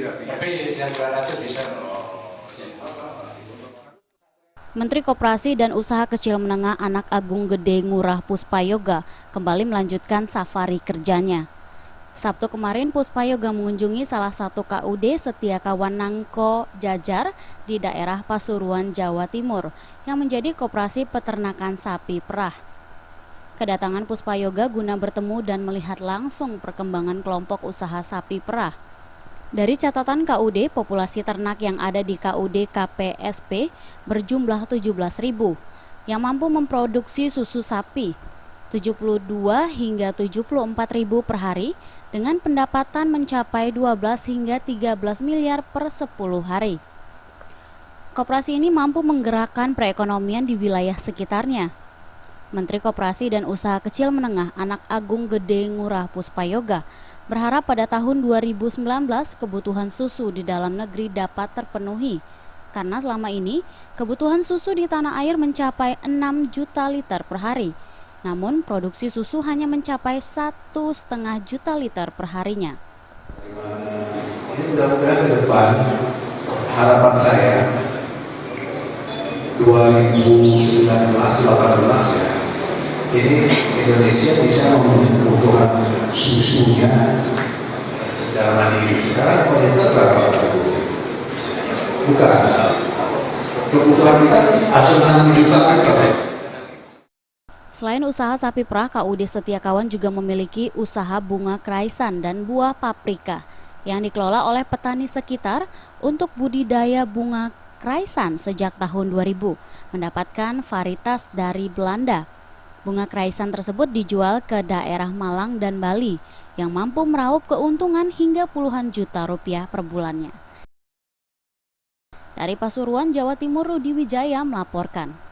Tapi yang 200 bisa. Menteri Koperasi dan Usaha Kecil Menengah Anak Agung Gede Ngurah Puspayoga kembali melanjutkan safari kerjanya. Sabtu kemarin Puspayoga mengunjungi salah satu KUD Setiakawan Nangko Jajar di daerah Pasuruan, Jawa Timur yang menjadi koperasi peternakan sapi perah. Kedatangan Puspayoga guna bertemu dan melihat langsung perkembangan kelompok usaha sapi perah. Dari catatan KUD, populasi ternak yang ada di KUD KPSP berjumlah 17.000 yang mampu memproduksi susu sapi 72 hingga 74.000 per hari dengan pendapatan mencapai 12 hingga 13 miliar per 10 hari. Koperasi ini mampu menggerakkan perekonomian di wilayah sekitarnya. Menteri Koperasi dan Usaha Kecil Menengah Anak Agung Gede Ngurah Puspayoga berharap pada tahun 2019 kebutuhan susu di dalam negeri dapat terpenuhi, karena selama ini kebutuhan susu di tanah air mencapai 6 juta liter per hari, namun produksi susu hanya mencapai 1,5 juta liter per harinya. Ini mudah-mudahan ke depan harapan saya 2019-18 ya, ini Indonesia bisa memenuhi kebutuhan susunya secara mandiri. Sekarang pemerintah berapa? Bukan. Kebutuhan kita ada 6 juta liter. Selain usaha sapi perah, KUD Setiakawan juga memiliki usaha bunga kraisan dan buah paprika yang dikelola oleh petani sekitar untuk budidaya bunga kraisan sejak tahun 2000, mendapatkan varietas dari Belanda. Bunga kraisan tersebut dijual ke daerah Malang dan Bali yang mampu meraup keuntungan hingga puluhan juta rupiah per bulannya. Dari Pasuruan, Jawa Timur, Rudi Wijaya melaporkan.